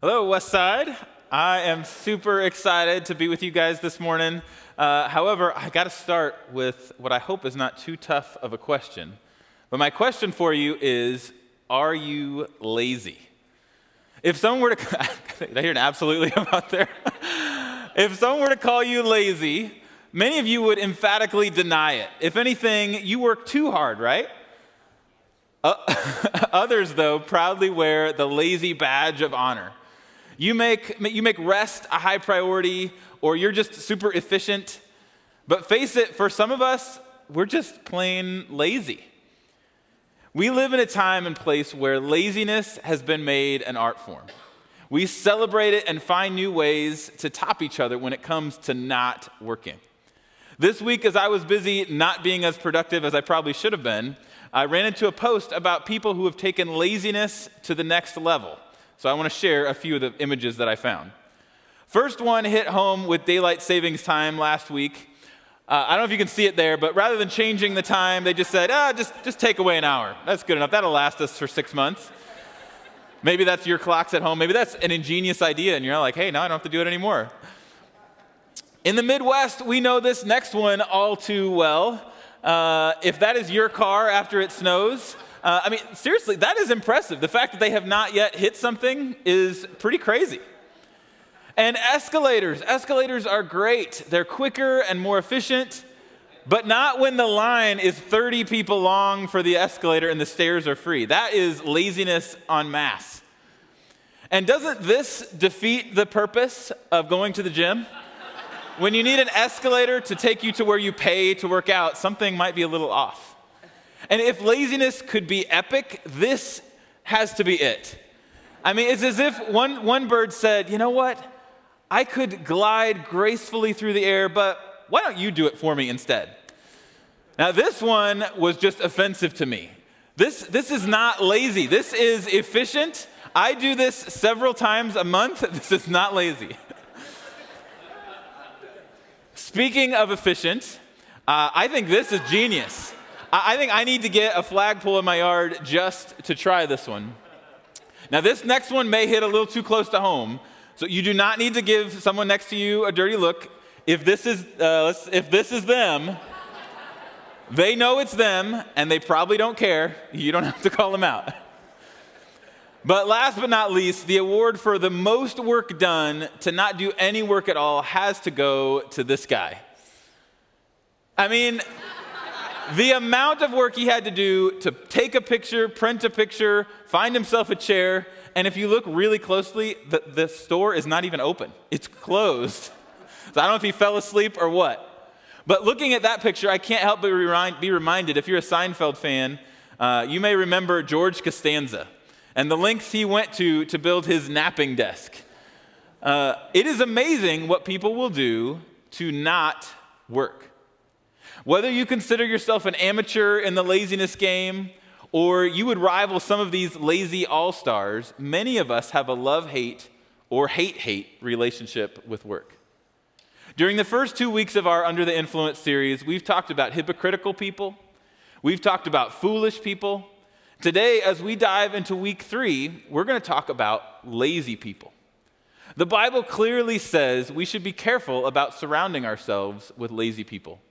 Hello, Westside. I am super excited to be with you guys this morning. However, I got to start with what I hope is not too tough of a question. But my question for you is, are you lazy? If someone were to, did I hear an absolutely about there? If someone were to call you lazy, many of you would emphatically deny it. If anything, you work too hard, right? Others, though, proudly wear the lazy badge of honor. You make rest a high priority, or you're just super efficient. But face it, for some of us, we're just plain lazy. We live in a time and place where laziness has been made an art form. We celebrate it and find new ways to top each other when it comes to not working. This week, as I was busy not being as productive as I probably should have been, I ran into a post about people who have taken laziness to the next level. So I want to share a few of the images that I found. First one hit home with daylight savings time last week. I don't know if you can see it there, but rather than changing the time, they just said, just take away an hour. That's good enough. That'll last us for 6 months. Maybe that's your clocks at home. Maybe that's an ingenious idea, and you're like, hey, now I don't have to do it anymore. In the Midwest, we know this next one all too well. If that is your car after it snows, seriously, that is impressive. The fact that they have not yet hit something is pretty crazy. And escalators are great. They're quicker and more efficient, but not when the line is 30 people long for the escalator and the stairs are free. That is laziness en masse. And doesn't this defeat the purpose of going to the gym? When you need an escalator to take you to where you pay to work out, something might be a little off. And if laziness could be epic, this has to be it. It's as if one bird said, you know what? I could glide gracefully through the air, but why don't you do it for me instead? Now, this one was just offensive to me. This is not lazy. This is efficient. I do this several times a month. This is not lazy. Speaking of efficient, I think this is genius. I think I need to get a flagpole in my yard just to try this one. Now, this next one may hit a little too close to home, so you do not need to give someone next to you a dirty look. If this is them, they know it's them, and they probably don't care. You don't have to call them out. But last but not least, the award for the most work done to not do any work at all has to go to this guy. The amount of work he had to do to take a picture, print a picture, find himself a chair, and if you look really closely, the store is not even open. It's closed. So I don't know if he fell asleep or what. But looking at that picture, I can't help but be reminded, if you're a Seinfeld fan, you may remember George Costanza and the lengths he went to build his napping desk. It is amazing what people will do to not work. Whether you consider yourself an amateur in the laziness game, or you would rival some of these lazy all-stars, many of us have a love-hate or hate-hate relationship with work. During the first 2 weeks of our Under the Influence series, we've talked about hypocritical people. We've talked about foolish people. Today, as we dive into week 3, we're going to talk about lazy people. The Bible clearly says we should be careful about surrounding ourselves with lazy people.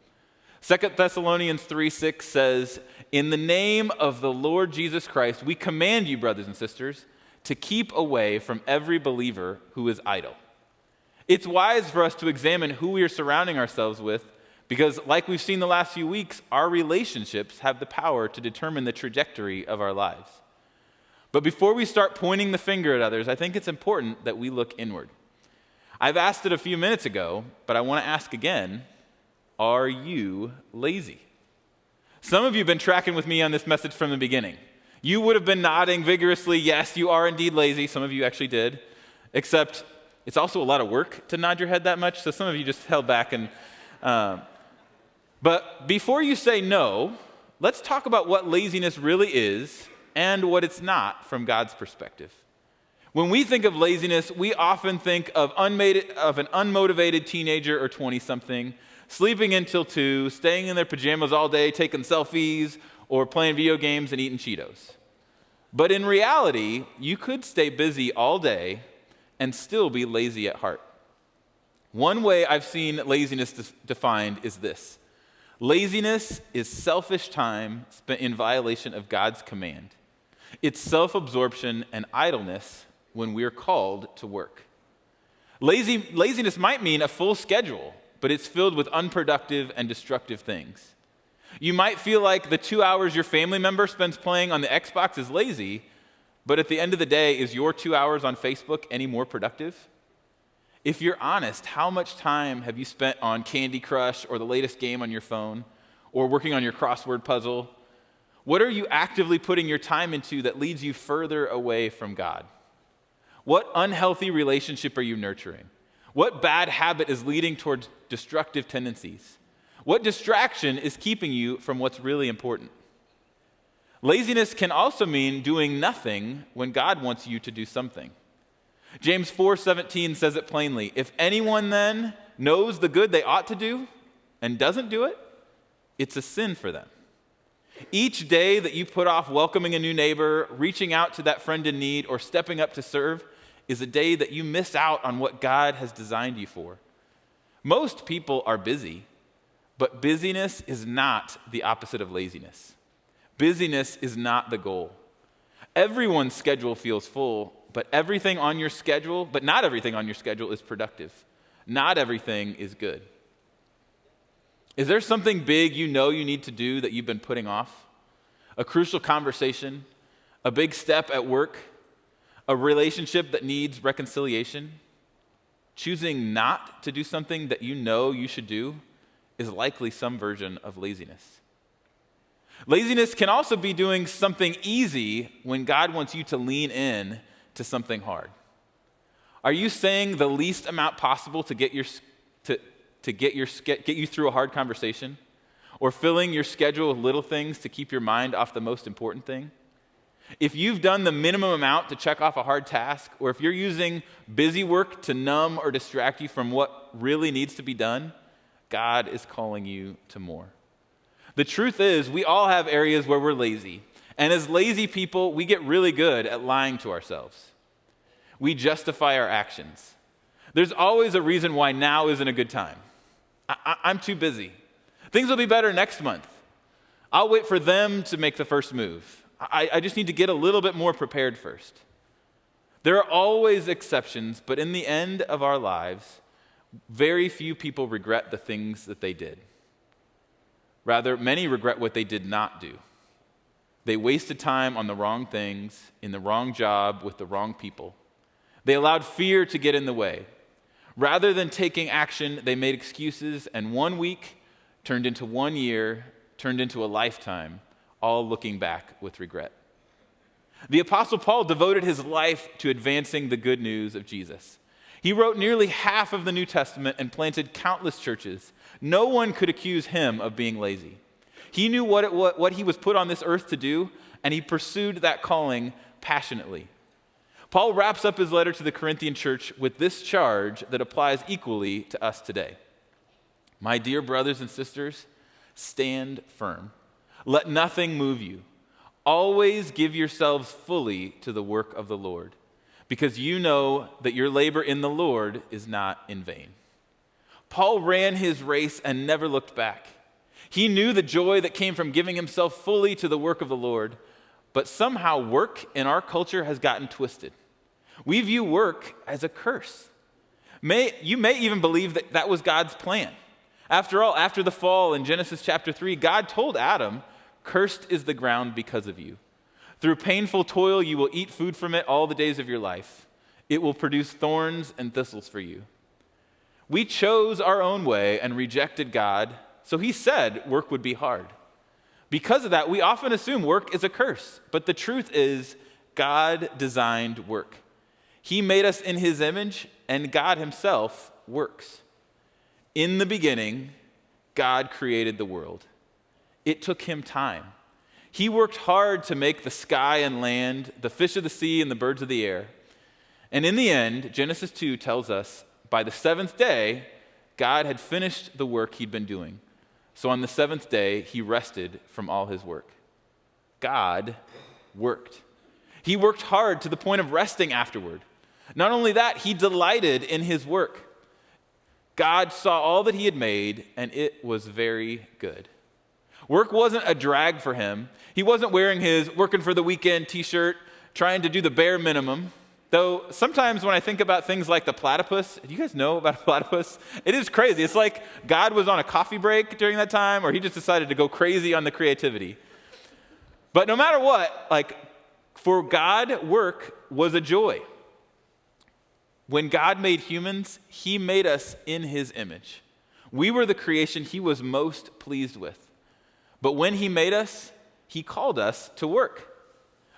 2 Thessalonians 3:6 says, "In the name of the Lord Jesus Christ, we command you, brothers and sisters, to keep away from every believer who is idle." It's wise for us to examine who we are surrounding ourselves with because, like we've seen the last few weeks, our relationships have the power to determine the trajectory of our lives. But before we start pointing the finger at others, I think it's important that we look inward. I've asked it a few minutes ago, but I want to ask again, are you lazy? Some of you have been tracking with me on this message from the beginning. You would have been nodding vigorously, yes, you are indeed lazy. Some of you actually did, except it's also a lot of work to nod your head that much, so some of you just held back. But before you say no, let's talk about what laziness really is and what it's not from God's perspective. When we think of laziness, we often think of an unmotivated teenager or 20-something, sleeping until 2, staying in their pajamas all day, taking selfies, or playing video games and eating Cheetos. But in reality, you could stay busy all day, and still be lazy at heart. One way I've seen laziness defined is this: laziness is selfish time spent in violation of God's command. It's self-absorption and idleness when we're called to work. Laziness might mean a full schedule, but it's filled with unproductive and destructive things. You might feel like the 2 hours your family member spends playing on the Xbox is lazy, but at the end of the day, is your 2 hours on Facebook any more productive? If you're honest, how much time have you spent on Candy Crush or the latest game on your phone, or working on your crossword puzzle? What are you actively putting your time into that leads you further away from God? What unhealthy relationship are you nurturing? What bad habit is leading towards destructive tendencies? What distraction is keeping you from what's really important? Laziness can also mean doing nothing when God wants you to do something. James 4:17 says it plainly: if anyone then knows the good they ought to do and doesn't do it, it's a sin for them. Each day that you put off welcoming a new neighbor, reaching out to that friend in need, or stepping up to serve is a day that you miss out on what God has designed you for. Most people are busy, but busyness is not the opposite of laziness. Busyness is not the goal. Everyone's schedule feels full, but not everything on your schedule is productive. Not everything is good. Is there something big you know you need to do that you've been putting off? A crucial conversation, a big step at work, a relationship that needs reconciliation? Choosing not to do something that you know you should do is likely some version of laziness. Laziness can also be doing something easy when God wants you to lean in to something hard. Are you saying the least amount possible to get you through a hard conversation? Or filling your schedule with little things to keep your mind off the most important thing? If you've done the minimum amount to check off a hard task, or if you're using busy work to numb or distract you from what really needs to be done, God is calling you to more. The truth is, we all have areas where we're lazy. And as lazy people, we get really good at lying to ourselves. We justify our actions. There's always a reason why now isn't a good time. I'm too busy. Things will be better next month. I'll wait for them to make the first move. I just need to get a little bit more prepared first. There are always exceptions, but in the end of our lives, very few people regret the things that they did. Rather, many regret what they did not do. They wasted time on the wrong things, in the wrong job, with the wrong people. They allowed fear to get in the way. Rather than taking action, they made excuses, and 1 week turned into 1 year, turned into a lifetime, all looking back with regret. The Apostle Paul devoted his life to advancing the good news of Jesus. He wrote nearly half of the New Testament and planted countless churches. No one could accuse him of being lazy. He knew what he was put on this earth to do, and he pursued that calling passionately. Paul wraps up his letter to the Corinthian church with this charge that applies equally to us today. My dear brothers and sisters, stand firm. Let nothing move you. Always give yourselves fully to the work of the Lord, because you know that your labor in the Lord is not in vain. Paul ran his race and never looked back. He knew the joy that came from giving himself fully to the work of the Lord, but somehow work in our culture has gotten twisted. We view work as a curse. You may even believe that that was God's plan. After all, after the fall in Genesis chapter 3, God told Adam, "Cursed is the ground because of you. Through painful toil, you will eat food from it all the days of your life. It will produce thorns and thistles for you." We chose our own way and rejected God, so he said work would be hard. Because of that, we often assume work is a curse, but the truth is God designed work. He made us in his image, and God himself works. In the beginning, God created the world. It took him time. He worked hard to make the sky and land, the fish of the sea and the birds of the air. And in the end, Genesis 2 tells us, by the seventh day, God had finished the work he'd been doing. So on the seventh day, he rested from all his work. God worked. He worked hard to the point of resting afterward. Not only that, he delighted in his work. God saw all that he had made, and it was very good. Work wasn't a drag for him. He wasn't wearing his working for the weekend t-shirt, trying to do the bare minimum. Though sometimes when I think about things like the platypus, do you guys know about a platypus? It is crazy. It's like God was on a coffee break during that time, or he just decided to go crazy on the creativity. But no matter what, for God, work was a joy. When God made humans, he made us in his image. We were the creation he was most pleased with. But when he made us, he called us to work.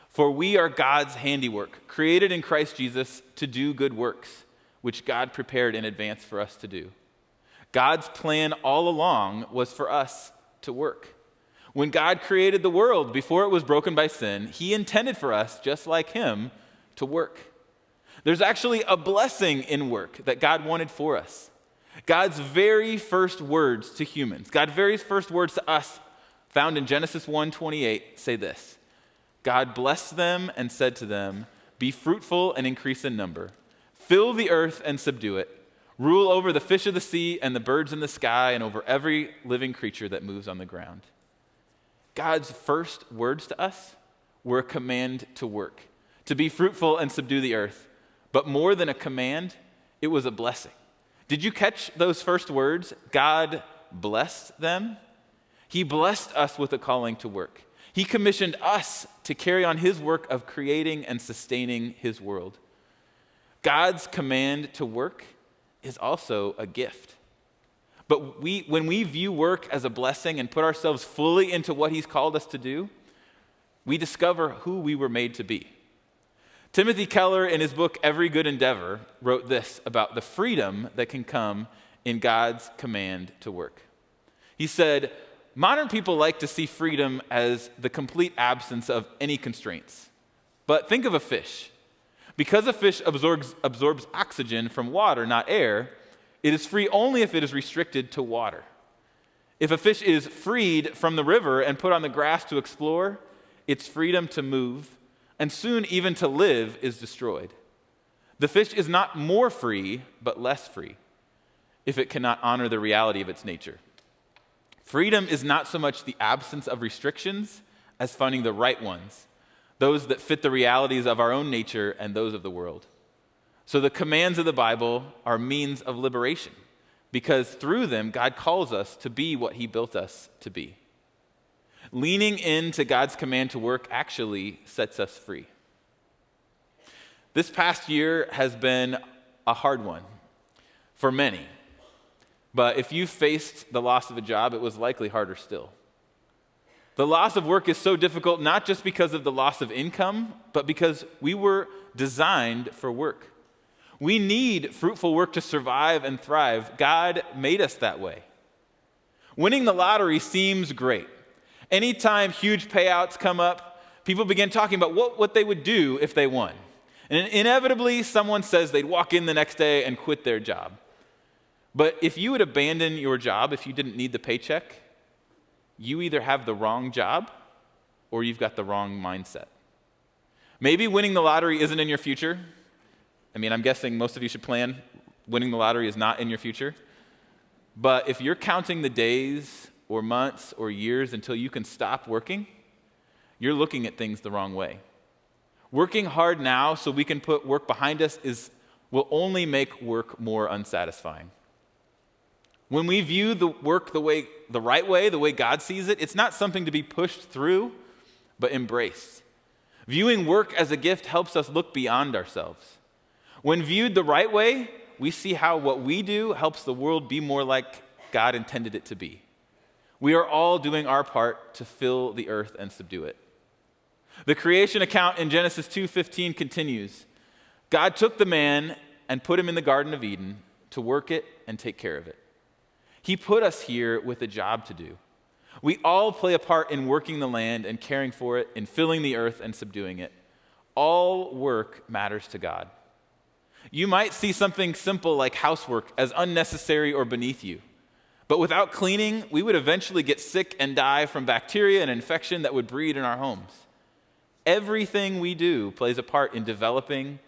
For we are God's handiwork, created in Christ Jesus to do good works, which God prepared in advance for us to do. God's plan all along was for us to work. When God created the world before it was broken by sin, he intended for us, just like him, to work. There's actually a blessing in work that God wanted for us. God's very first words to humans, God's very first words to us, found in Genesis 1:28, say this: God blessed them and said to them, "Be fruitful and increase in number. Fill the earth and subdue it. Rule over the fish of the sea and the birds in the sky and over every living creature that moves on the ground." God's first words to us were a command to work, to be fruitful and subdue the earth. But more than a command, it was a blessing. Did you catch those first words? God blessed them. He blessed us with a calling to work. He commissioned us to carry on his work of creating and sustaining his world. God's command to work is also a gift. But when we view work as a blessing and put ourselves fully into what he's called us to do, we discover who we were made to be. Timothy Keller, in his book, Every Good Endeavor, wrote this about the freedom that can come in God's command to work. He said, "Modern people like to see freedom as the complete absence of any constraints. But think of a fish. Because a fish absorbs oxygen from water, not air, it is free only if it is restricted to water. If a fish is freed from the river and put on the grass to explore, its freedom to move, and soon even to live, is destroyed. The fish is not more free, but less free, if it cannot honor the reality of its nature. Freedom is not so much the absence of restrictions as finding the right ones, those that fit the realities of our own nature and those of the world. So the commands of the Bible are means of liberation, because through them, God calls us to be what he built us to be. Leaning into God's command to work actually sets us free. This past year has been a hard one for many. But if you faced the loss of a job, it was likely harder still. The loss of work is so difficult not just because of the loss of income, but because we were designed for work. We need fruitful work to survive and thrive. God made us that way. Winning the lottery seems great. Anytime huge payouts come up, people begin talking about what they would do if they won. And inevitably, someone says they'd walk in the next day and quit their job. But if you would abandon your job if you didn't need the paycheck, you either have the wrong job or you've got the wrong mindset. Maybe winning the lottery isn't in your future. I'm guessing most of you should plan winning the lottery is not in your future. But if you're counting the days or months or years until you can stop working, you're looking at things the wrong way. Working hard now so we can put work behind us will only make work more unsatisfying. When we view the work the right way, the way God sees it, it's not something to be pushed through, but embraced. Viewing work as a gift helps us look beyond ourselves. When viewed the right way, we see how what we do helps the world be more like God intended it to be. We are all doing our part to fill the earth and subdue it. The creation account in Genesis 2:15 continues. God took the man and put him in the Garden of Eden to work it and take care of it. He put us here with a job to do. We all play a part in working the land and caring for it, in filling the earth and subduing it. All work matters to God. You might see something simple like housework as unnecessary or beneath you. But without cleaning, we would eventually get sick and die from bacteria and infection that would breed in our homes. Everything we do plays a part in developing,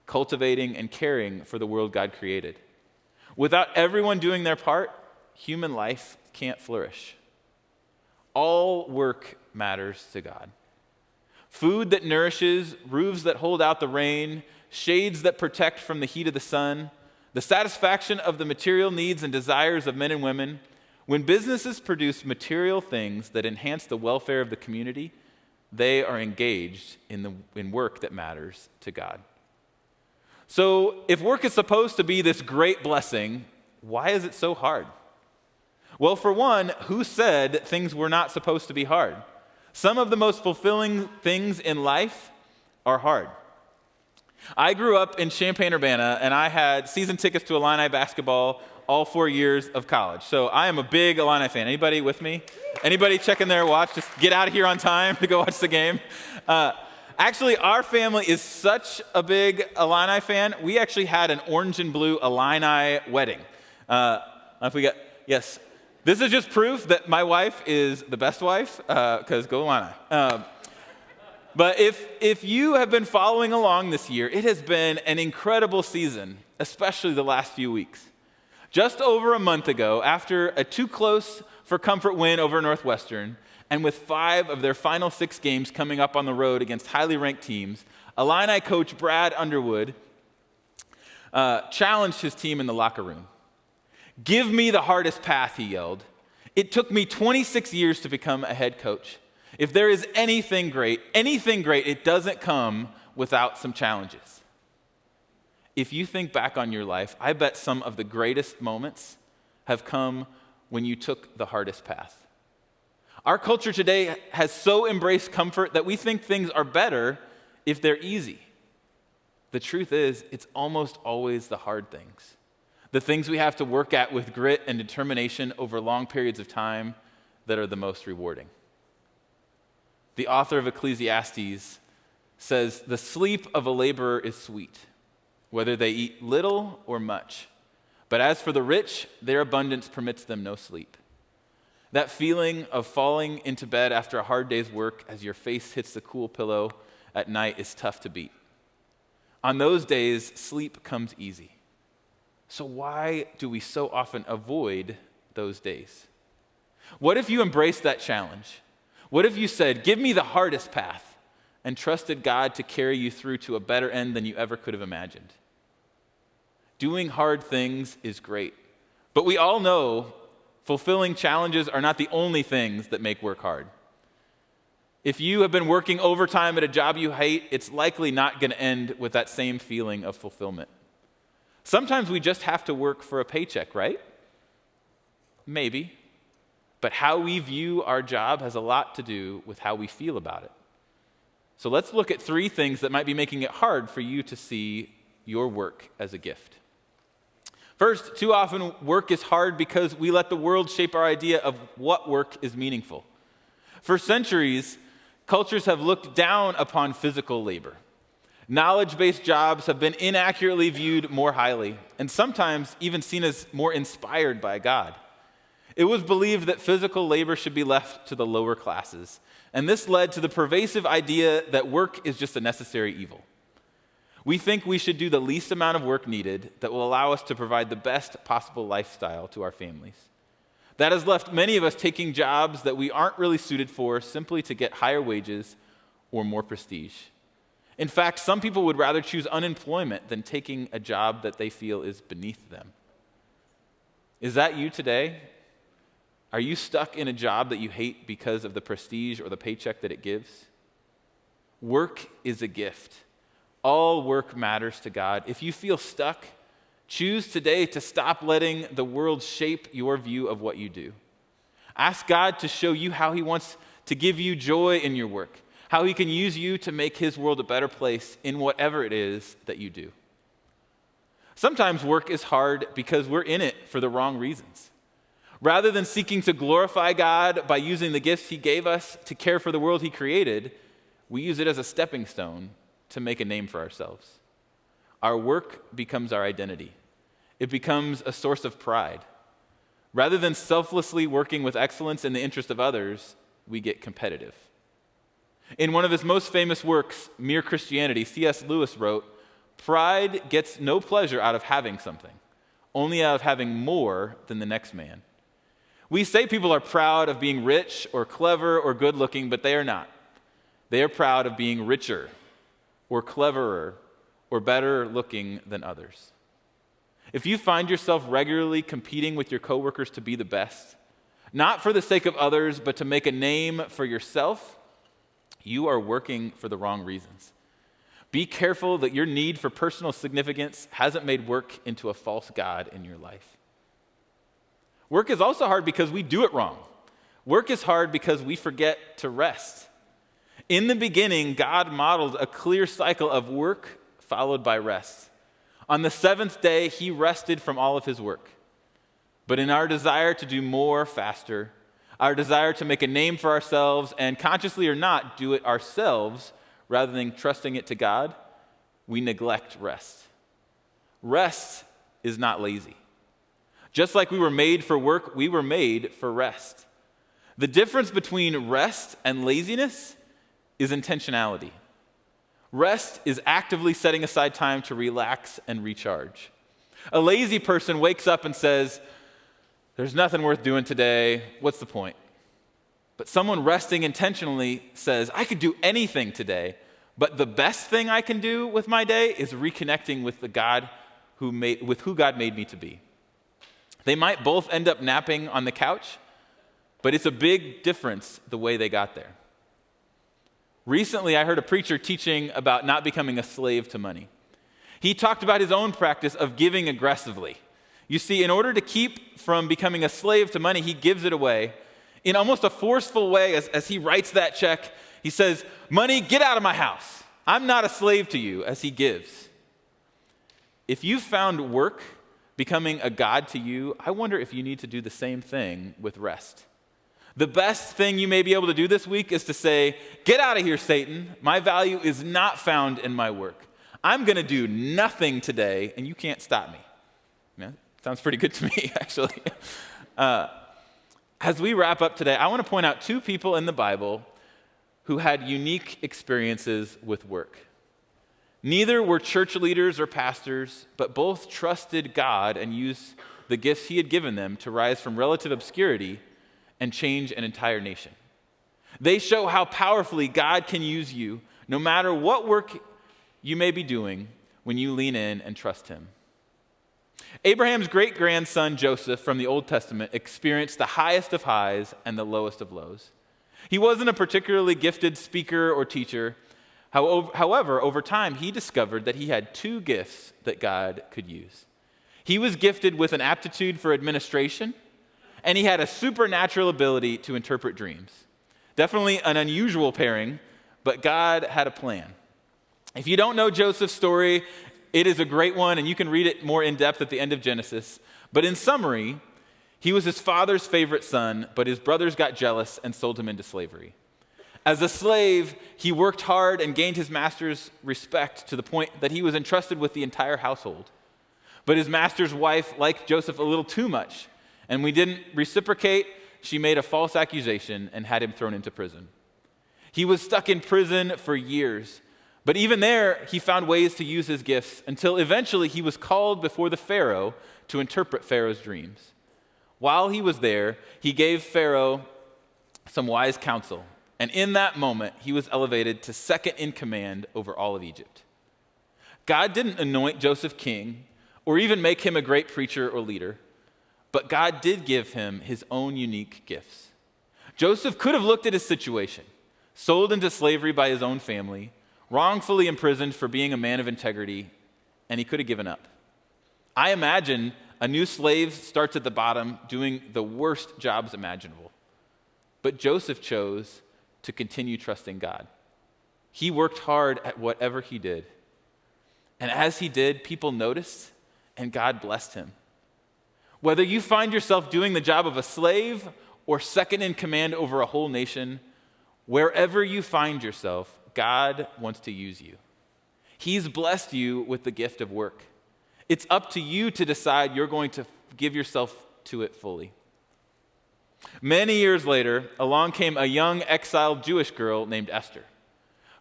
cultivating, and caring for the world God created. Without everyone doing their part, human life can't flourish. All work matters to God. Food that nourishes, roofs that hold out the rain, shades that protect from the heat of the sun, the satisfaction of the material needs and desires of men and women. When businesses produce material things that enhance the welfare of the community, they are engaged in work that matters to God. So if work is supposed to be this great blessing, why is it so hard? Well, for one, who said things were not supposed to be hard? Some of the most fulfilling things in life are hard. I grew up in Champaign-Urbana, and I had season tickets to Illini basketball all 4 years of college. So I am a big Illini fan. Anybody with me? Anybody checking their watch? Just get out of here on time to go watch the game. Actually, our family is such a big Illini fan, we actually had an orange and blue Illini wedding. If we got, yes. This is just proof that my wife is the best wife, because go Illini. But if you have been following along this year, it has been an incredible season, especially the last few weeks. Just over a month ago, after a too close for comfort win over Northwestern, and with 5 of their final 6 games coming up on the road against highly ranked teams, Illini coach Brad Underwood challenged his team in the locker room. "Give me the hardest path," he yelled. "It took me 26 years to become a head coach. If there is anything great, it doesn't come without some challenges." If you think back on your life, I bet some of the greatest moments have come when you took the hardest path. Our culture today has so embraced comfort that we think things are better if they're easy. The truth is, it's almost always the hard things, the things we have to work at with grit and determination over long periods of time, that are the most rewarding. The author of Ecclesiastes says, "The sleep of a laborer is sweet, whether they eat little or much. But as for the rich, their abundance permits them no sleep." That feeling of falling into bed after a hard day's work as your face hits the cool pillow at night is tough to beat. On those days, sleep comes easy. So why do we so often avoid those days? What if you embraced that challenge? What if you said, "Give me the hardest path," and trusted God to carry you through to a better end than you ever could have imagined? Doing hard things is great, but we all know fulfilling challenges are not the only things that make work hard. If you have been working overtime at a job you hate, it's likely not going to end with that same feeling of fulfillment. Sometimes we just have to work for a paycheck, right? Maybe. But how we view our job has a lot to do with how we feel about it. So let's look at 3 things that might be making it hard for you to see your work as a gift. First, too often work is hard because we let the world shape our idea of what work is meaningful. For centuries, cultures have looked down upon physical labor. Knowledge-based jobs have been inaccurately viewed more highly, and sometimes even seen as more inspired by God. It was believed that physical labor should be left to the lower classes, and this led to the pervasive idea that work is just a necessary evil. We think we should do the least amount of work needed that will allow us to provide the best possible lifestyle to our families. That has left many of us taking jobs that we aren't really suited for simply to get higher wages or more prestige. In fact, some people would rather choose unemployment than taking a job that they feel is beneath them. Is that you today? Are you stuck in a job that you hate because of the prestige or the paycheck that it gives? Work is a gift. All work matters to God. If you feel stuck, choose today to stop letting the world shape your view of what you do. Ask God to show you how He wants to give you joy in your work, how He can use you to make His world a better place in whatever it is that you do. Sometimes work is hard because we're in it for the wrong reasons. Rather than seeking to glorify God by using the gifts He gave us to care for the world He created, we use it as a stepping stone to make a name for ourselves. Our work becomes our identity. It becomes a source of pride. Rather than selflessly working with excellence in the interest of others, we get competitive. In one of his most famous works, Mere Christianity, C.S. Lewis wrote, Pride gets no pleasure out of having something, only out of having more than the next man. We say people are proud of being rich or clever or good looking, but they are not. They are proud of being richer or cleverer or better looking than others. If you find yourself regularly competing with your coworkers to be the best, not for the sake of others, but to make a name for yourself, you are working for the wrong reasons. Be careful that your need for personal significance hasn't made work into a false god in your life. Work is also hard because we do it wrong. Work is hard because we forget to rest. In the beginning, God modeled a clear cycle of work followed by rest. On the seventh day, he rested from all of his work. But in our desire to do more faster, our desire to make a name for ourselves, and consciously or not, do it ourselves rather than trusting it to God, we neglect rest. Rest is not lazy. Just like we were made for work, we were made for rest. The difference between rest and laziness is intentionality. Rest is actively setting aside time to relax and recharge. A lazy person wakes up and says, "There's nothing worth doing today. What's the point?" But someone resting intentionally says, "I could do anything today, but the best thing I can do with my day is reconnecting with who God made me to be." They might both end up napping on the couch, but it's a big difference the way they got there. Recently, I heard a preacher teaching about not becoming a slave to money. He talked about his own practice of giving aggressively. You see, in order to keep from becoming a slave to money, he gives it away in almost a forceful way as he writes that check. He says, "Money, get out of my house. I'm not a slave to you," as he gives. If you found work becoming a god to you, I wonder if you need to do the same thing with rest. The best thing you may be able to do this week is to say, "Get out of here, Satan. My value is not found in my work. I'm going to do nothing today, and you can't stop me." Yeah, sounds pretty good to me, actually. As we wrap up today, I want to point out two people in the Bible who had unique experiences with work. Neither were church leaders or pastors, but both trusted God and used the gifts he had given them to rise from relative obscurity and change an entire nation. They show how powerfully God can use you, no matter what work you may be doing, when you lean in and trust him. Abraham's great-grandson Joseph from the Old Testament experienced the highest of highs and the lowest of lows. He wasn't a particularly gifted speaker or teacher. However, over time, he discovered that he had two gifts that God could use. He was gifted with an aptitude for administration, and he had a supernatural ability to interpret dreams. Definitely an unusual pairing, but God had a plan. If you don't know Joseph's story, it is a great one, and you can read it more in depth at the end of Genesis. But in summary, he was his father's favorite son, but his brothers got jealous and sold him into slavery. As a slave, he worked hard and gained his master's respect to the point that he was entrusted with the entire household. But his master's wife liked Joseph a little too much, and when he didn't reciprocate, she made a false accusation and had him thrown into prison. He was stuck in prison for years, but even there, he found ways to use his gifts until eventually he was called before the Pharaoh to interpret Pharaoh's dreams. While he was there, he gave Pharaoh some wise counsel, and in that moment, he was elevated to second in command over all of Egypt. God didn't anoint Joseph king or even make him a great preacher or leader, but God did give him his own unique gifts. Joseph could have looked at his situation, sold into slavery by his own family, wrongfully imprisoned for being a man of integrity, and he could have given up. I imagine a new slave starts at the bottom doing the worst jobs imaginable. But Joseph chose to continue trusting God. He worked hard at whatever he did. And as he did, people noticed, and God blessed him. Whether you find yourself doing the job of a slave or second in command over a whole nation, wherever you find yourself, God wants to use you. He's blessed you with the gift of work. It's up to you to decide you're going to give yourself to it fully. Many years later, along came a young exiled Jewish girl named Esther.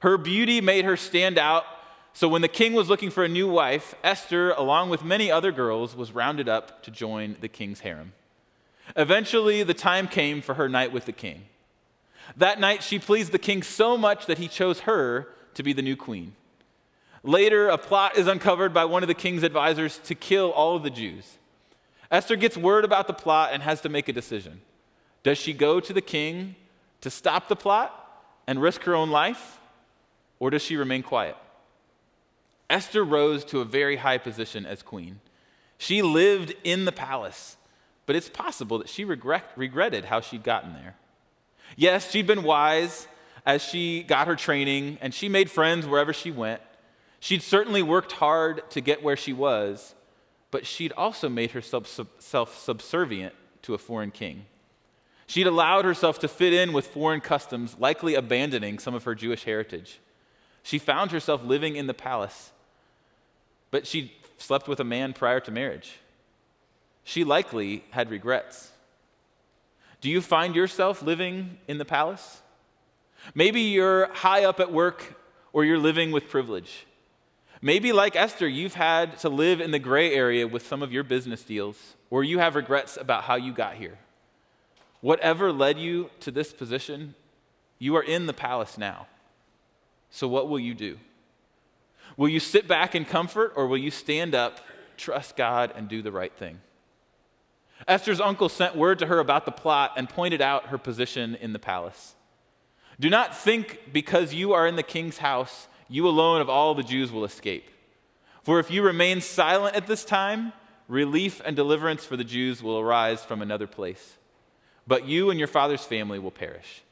Her beauty made her stand out So when the king was looking for a new wife, Esther, along with many other girls, was rounded up to join the king's harem. Eventually, the time came for her night with the king. That night, she pleased the king so much that he chose her to be the new queen. Later, a plot is uncovered by one of the king's advisors to kill all of the Jews. Esther gets word about the plot and has to make a decision. Does she go to the king to stop the plot and risk her own life, or does she remain quiet? Esther rose to a very high position as queen. She lived in the palace, but it's possible that she regretted how she'd gotten there. Yes, she'd been wise as she got her training, and she made friends wherever she went. She'd certainly worked hard to get where she was, but she'd also made herself subservient to a foreign king. She'd allowed herself to fit in with foreign customs, likely abandoning some of her Jewish heritage. She found herself living in the palace, but she'd slept with a man prior to marriage. She likely had regrets. Do you find yourself living in the palace? Maybe you're high up at work, or you're living with privilege. Maybe, like Esther, you've had to live in the gray area with some of your business deals, or you have regrets about how you got here. Whatever led you to this position, you are in the palace now. So what will you do? Will you sit back in comfort, or will you stand up, trust God, and do the right thing? Esther's uncle sent word to her about the plot and pointed out her position in the palace. Do not think because you are in the king's house, you alone of all the Jews will escape. For if you remain silent at this time, relief and deliverance for the Jews will arise from another place. But you and your father's family will perish.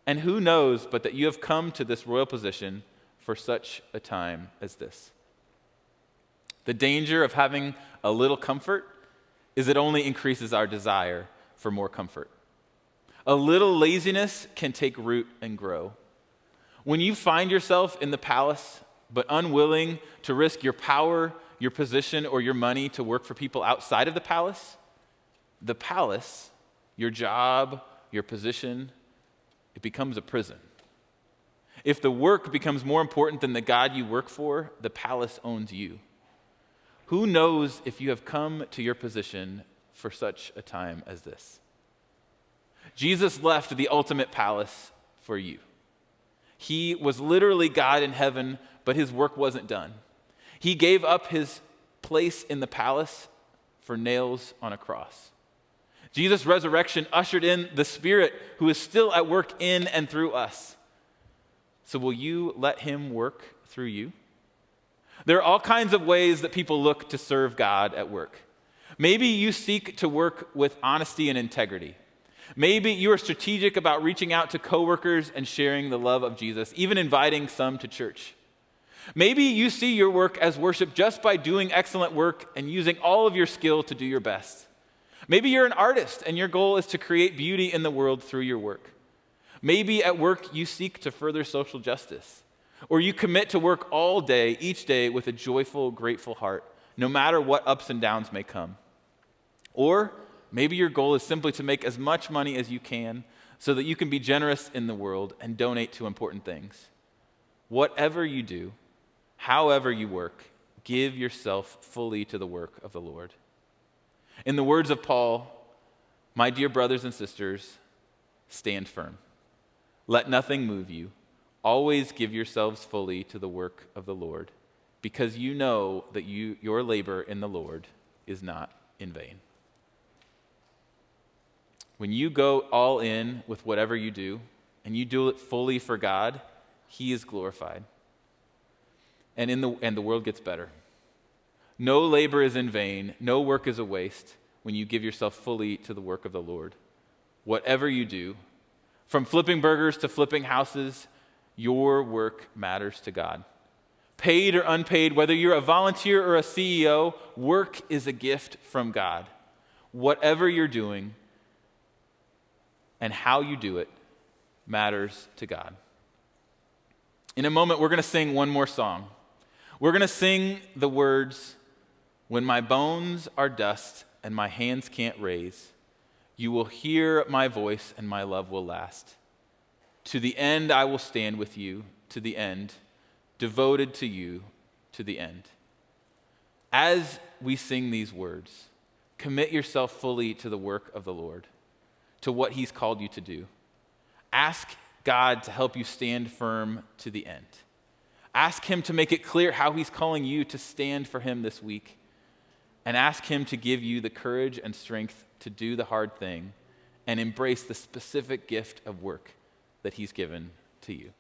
And who knows but that you have come to this royal position for such a time as this? The danger of having a little comfort is it only increases our desire for more comfort. A little laziness can take root and grow. When you find yourself in the palace, but unwilling to risk your power, your position, or your money to work for people outside of the palace, your job, your position, it becomes a prison. If the work becomes more important than the God you work for, the palace owns you. Who knows if you have come to your position for such a time as this? Jesus left the ultimate palace for you. He was literally God in heaven, but his work wasn't done. He gave up his place in the palace for nails on a cross. Jesus' resurrection ushered in the Spirit who is still at work in and through us. So will you let him work through you? There are all kinds of ways that people look to serve God at work. Maybe you seek to work with honesty and integrity. Maybe you are strategic about reaching out to coworkers and sharing the love of Jesus, even inviting some to church. Maybe you see your work as worship just by doing excellent work and using all of your skill to do your best. Maybe you're an artist and your goal is to create beauty in the world through your work. Maybe at work you seek to further social justice, or you commit to work all day, each day, with a joyful, grateful heart, no matter what ups and downs may come. Or maybe your goal is simply to make as much money as you can so that you can be generous in the world and donate to important things. Whatever you do, however you work, give yourself fully to the work of the Lord. In the words of Paul, my dear brothers and sisters, stand firm. Let nothing move you. Always give yourselves fully to the work of the Lord, because you know that your labor in the Lord is not in vain. When you go all in with whatever you do, and you do it fully for God, he is glorified. And the world gets better. No labor is in vain, no work is a waste when you give yourself fully to the work of the Lord. Whatever you do, from flipping burgers to flipping houses, your work matters to God. Paid or unpaid, whether you're a volunteer or a CEO, work is a gift from God. Whatever you're doing and how you do it matters to God. In a moment, we're going to sing one more song. We're going to sing the words, "When my bones are dust and my hands can't raise, you will hear my voice and my love will last. To the end I will stand with you, to the end, devoted to you, to the end. As we sing these words, commit yourself fully to the work of the Lord, to what he's called you to do. Ask God to help you stand firm to the end. Ask him to make it clear how he's calling you to stand for him this week. And ask him to give you the courage and strength to do the hard thing and embrace the specific gift of work that he's given to you.